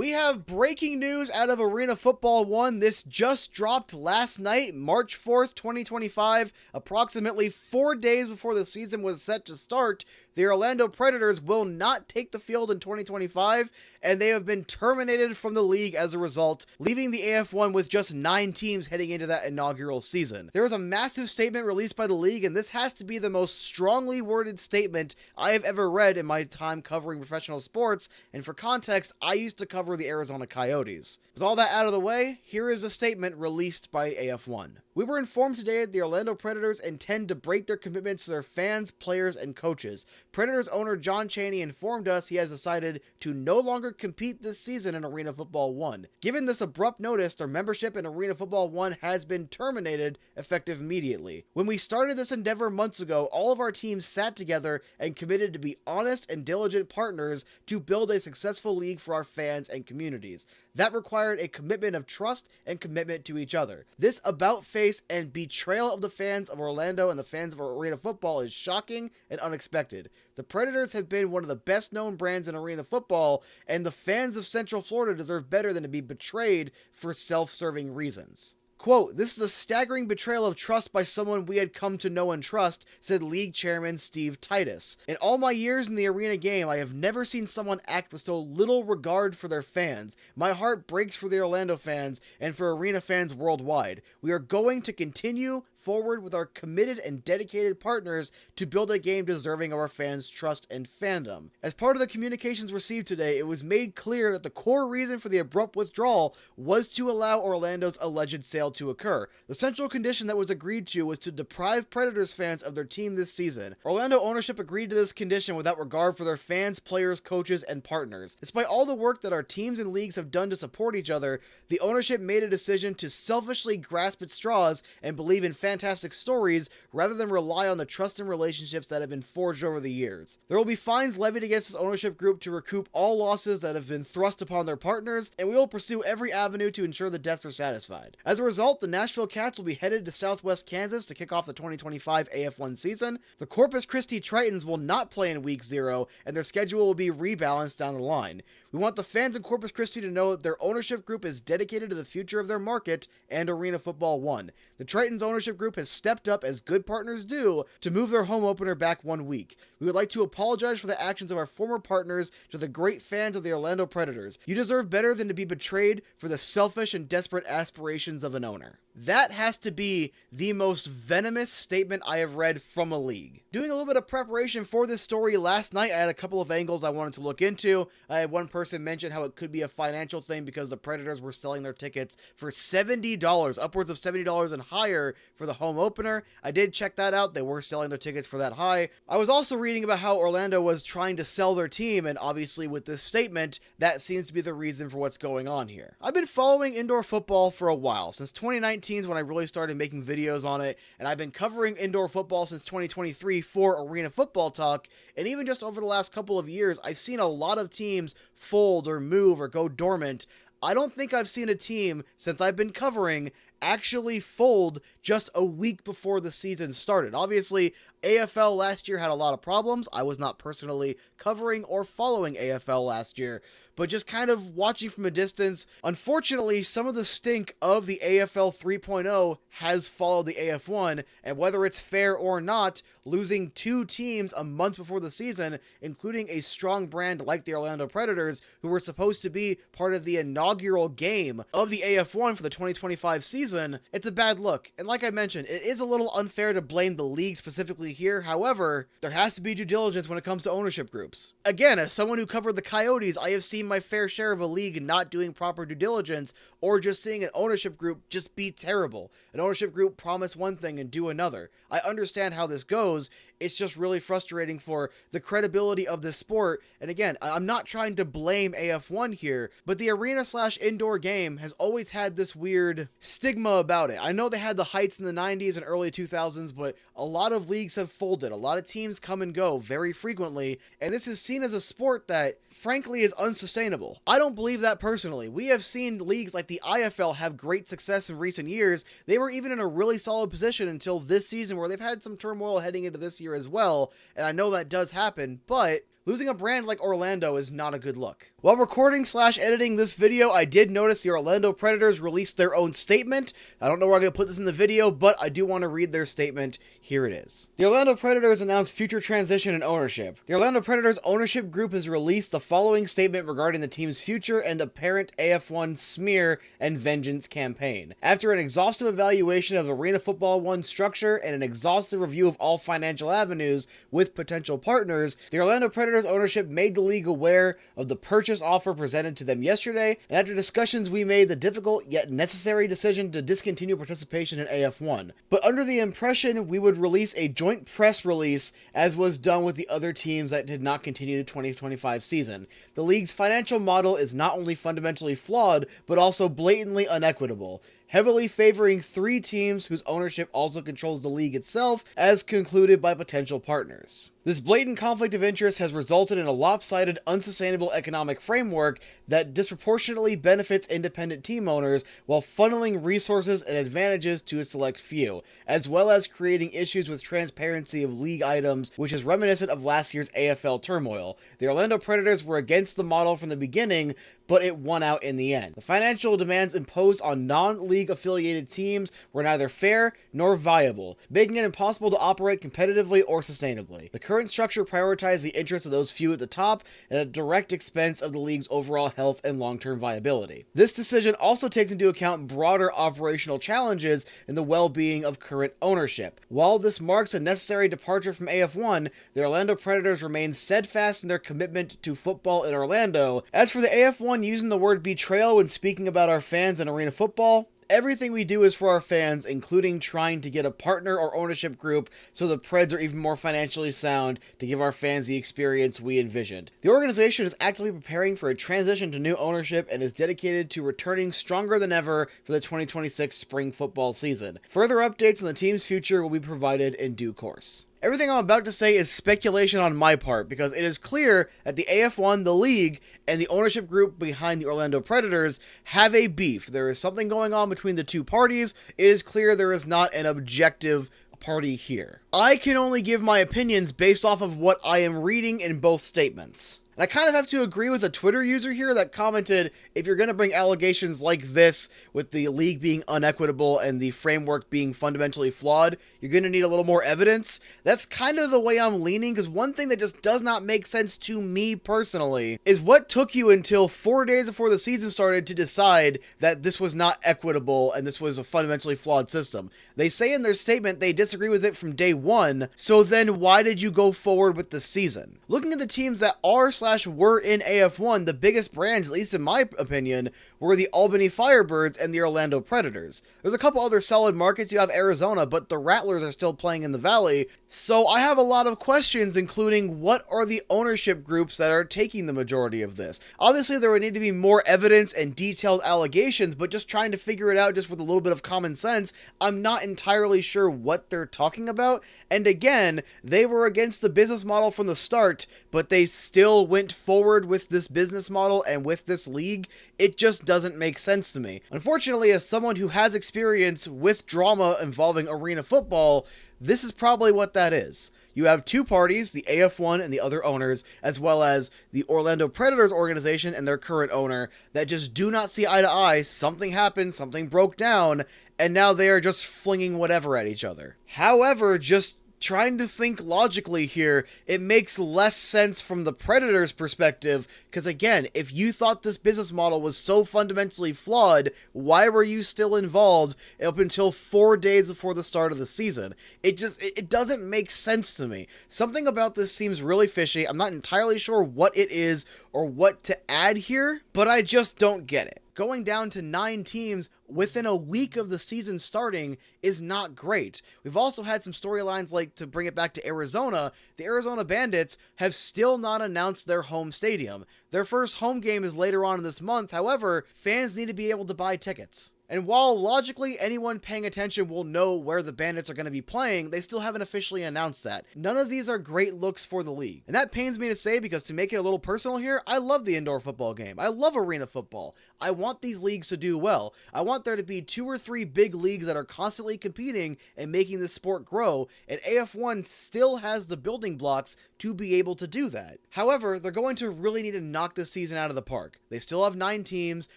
We have breaking news out of Arena Football 1. This just dropped last night, March 4th, 2025, approximately 4 days before the season was set to start. The Orlando Predators will not take the field in 2025, and they have been terminated from the league as a result, leaving the AF1 with just 9 teams heading into that inaugural season. There was a massive statement released by the league, and this has to be the most strongly worded statement I have ever read in my time covering professional sports, and for context, I used to cover the Arizona Coyotes. With all that out of the way, here is a statement released by AF1. We were informed today that the Orlando Predators intend to break their commitments to their fans, players, and coaches. Predators owner John Chaney informed us he has decided to no longer compete this season in Arena Football 1. Given this abrupt notice, their membership in Arena Football 1 has been terminated, effective immediately. When we started this endeavor months ago, all of our teams sat together and committed to be honest and diligent partners to build a successful league for our fans and communities. That required a commitment of trust and commitment to each other. This about-face and betrayal of the fans of Orlando and the fans of Arena Football is shocking and unexpected. The Predators have been one of the best-known brands in Arena Football, and the fans of Central Florida deserve better than to be betrayed for self-serving reasons. Quote, "This is a staggering betrayal of trust by someone we had come to know and trust," said League Chairman Steve Titus. "In all my years in the arena game, I have never seen someone act with so little regard for their fans. My heart breaks for the Orlando fans and for arena fans worldwide. We are going to continue forward with our committed and dedicated partners to build a game deserving of our fans' trust and fandom." As part of the communications received today, it was made clear that the core reason for the abrupt withdrawal was to allow Orlando's alleged sale to occur. The central condition that was agreed to was to deprive Predators fans of their team this season. Orlando ownership agreed to this condition without regard for their fans, players, coaches, and partners. Despite all the work that our teams and leagues have done to support each other, the ownership made a decision to selfishly grasp at straws and believe in fantastic stories rather than rely on the trust and relationships that have been forged over the years. There will be fines levied against this ownership group to recoup all losses that have been thrust upon their partners, and we will pursue every avenue to ensure the debts are satisfied. As a result, the Nashville Cats will be headed to Southwest Kansas to kick off the 2025 AF1 season. The Corpus Christi Tritons will not play in Week 0, and their schedule will be rebalanced down the line. We want the fans in Corpus Christi to know that their ownership group is dedicated to the future of their market and Arena Football 1. The Tritons ownership group has stepped up, as good partners do, to move their home opener back 1 week. We would like to apologize for the actions of our former partners to the great fans of the Orlando Predators. You deserve better than to be betrayed for the selfish and desperate aspirations of an owner. That has to be the most venomous statement I have read from a league. Doing a little bit of preparation for this story last night, I had a couple of angles I wanted to look into. I had one person mention how it could be a financial thing because the Predators were selling their tickets for $70, upwards of $70 and higher for the home opener. I did check that out. They were selling their tickets for that high. I was also reading about how Orlando was trying to sell their team, and obviously with this statement, that seems to be the reason for what's going on here. I've been following indoor football for a while. Since 2019 is when I really started making videos on it, and I've been covering indoor football since 2023 for Arena Football Talk, and even just over the last couple of years, I've seen a lot of teams fold or move or go dormant. I don't think I've seen a team since I've been covering actually fold just a week before the season started. Obviously, AFL last year had a lot of problems. I was not personally covering or following AFL last year, but just kind of watching from a distance. Unfortunately, some of the stink of the AFL 3.0 has followed the AF1, and whether it's fair or not, losing 2 teams a month before the season, including a strong brand like the Orlando Predators, who were supposed to be part of the inaugural game of the AF1 for the 2025 season, it's a bad look. And like I mentioned, it is a little unfair to blame the league specifically here. However, there has to be due diligence when it comes to ownership groups. Again, as someone who covered the Coyotes, I have seen my fair share of a league not doing proper due diligence, or just seeing an ownership group just be terrible. An ownership group promise one thing and do another. I understand how this goes. It's just really frustrating for the credibility of this sport. And again, I'm not trying to blame AF1 here, but the arena/indoor game has always had this weird stigma about it. I know they had the heights in the 90s and early 2000s, but a lot of leagues have folded. A lot of teams come and go very frequently, and this is seen as a sport that, frankly, is unsustainable. I don't believe that personally. We have seen leagues like the IFL have great success in recent years. They were even in a really solid position until this season, where they've had some turmoil heading into this year as well, and I know that does happen, but losing a brand like Orlando is not a good look. While recording/editing this video, I did notice the Orlando Predators released their own statement. I don't know where I'm going to put this in the video, but I do want to read their statement. Here it is. The Orlando Predators announced future transition in ownership. The Orlando Predators ownership group has released the following statement regarding the team's future and apparent AF1 smear and vengeance campaign. After an exhaustive evaluation of Arena Football 1 structure and an exhaustive review of all financial avenues with potential partners, the Orlando Predators ownership made the league aware of the purchase offer presented to them yesterday, and after discussions we made the difficult yet necessary decision to discontinue participation in AF1. But under the impression we would release a joint press release as was done with the other teams that did not continue the 2025 season. The league's financial model is not only fundamentally flawed, but also blatantly unequitable, heavily favoring 3 teams whose ownership also controls the league itself, as concluded by potential partners. This blatant conflict of interest has resulted in a lopsided, unsustainable economic framework that disproportionately benefits independent team owners while funneling resources and advantages to a select few, as well as creating issues with transparency of league items, which is reminiscent of last year's AFL turmoil. The Orlando Predators were against the model from the beginning, but it won out in the end. The financial demands imposed on non-league affiliated teams were neither fair nor viable, making it impossible to operate competitively or sustainably. The current structure prioritized the interests of those few at the top at a direct expense of the league's overall health and long-term viability. This decision also takes into account broader operational challenges and the well-being of current ownership. While this marks a necessary departure from AF1, the Orlando Predators remain steadfast in their commitment to football in Orlando. As for the AF1 using the word betrayal when speaking about our fans and arena football, everything we do is for our fans, including trying to get a partner or ownership group so the Preds are even more financially sound to give our fans the experience we envisioned. The organization is actively preparing for a transition to new ownership and is dedicated to returning stronger than ever for the 2026 spring football season. Further updates on the team's future will be provided in due course. Everything I'm about to say is speculation on my part, because it is clear that the AF1, the league, and the ownership group behind the Orlando Predators have a beef. There is something going on between the two parties. It is clear there is not an objective party here. I can only give my opinions based off of what I am reading in both statements. And I kind of have to agree with a Twitter user here that commented, if you're going to bring allegations like this, with the league being unequitable and the framework being fundamentally flawed, you're going to need a little more evidence. That's kind of the way I'm leaning, because one thing that just does not make sense to me personally is what took you until 4 days before the season started to decide that this was not equitable and this was a fundamentally flawed system. They say in their statement they disagree with it from day one, so then why did you go forward with the season? Looking at the teams that are/were in AF1, the biggest brands, at least in my opinion, were the Albany Firebirds and the Orlando Predators. There's a couple other solid markets. You have Arizona, but the Rattlers are still playing in the Valley. So I have a lot of questions, including what are the ownership groups that are taking the majority of this? Obviously, there would need to be more evidence and detailed allegations, but just trying to figure it out just with a little bit of common sense, I'm not entirely sure what they're talking about. And again, they were against the business model from the start, but they still went forward with this business model and with this league. It just doesn't make sense to me. Unfortunately, as someone who has experience with drama involving arena football, this is probably what that is. You have two parties, the AF1 and the other owners, as well as the Orlando Predators organization and their current owner, that just do not see eye to eye. Something happened, something broke down, and now they are just flinging whatever at each other. However, just trying to think logically here, it makes less sense from the Predators' perspective, because again, if you thought this business model was so fundamentally flawed, why were you still involved up until 4 days before the start of the season? It doesn't make sense to me. Something about this seems really fishy. I'm not entirely sure what it is or what to add here, but I just don't get it. Going down to 9 teams within a week of the season starting is not great. We've also had some storylines like, to bring it back to Arizona, the Arizona Bandits have still not announced their home stadium. Their first home game is later on in this month. However, fans need to be able to buy tickets. And while logically anyone paying attention will know where the Bandits are going to be playing, they still haven't officially announced that. None of these are great looks for the league. And that pains me to say, because to make it a little personal here, I love the indoor football game. I love arena football. I want these leagues to do well. I want there to be 2 or 3 big leagues that are constantly competing and making this sport grow, and AF1 still has the building blocks to be able to do that. However, they're going to really need to knock this season out of the park. They still have 9 teams,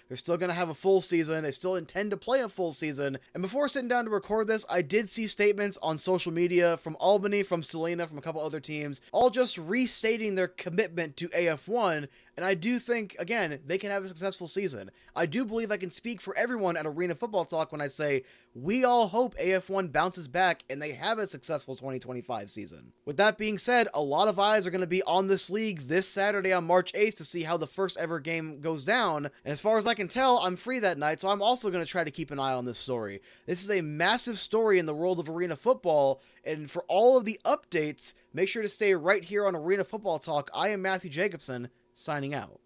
they're still going to have a full season, they still intend to play a full season, and before sitting down to record this, I did see statements on social media from Albany, from Salina, from a couple other teams, all just restating their commitment to AF1, and I do think, again, they can have a successful season. I do believe I can speak for everyone at Arena Football Talk when I say, we all hope AF1 bounces back and they have a successful 2025 season. With that being said, a lot of eyes are going to be on this league this Saturday on March 8th to see how the first ever game goes down, and as far as I can tell, I'm free that night, so I'm also going to try to keep an eye on this story. This is a massive story in the world of arena football, and for all of the updates, make sure to stay right here on Arena Football Talk. I am Matthew Jacobson, signing out.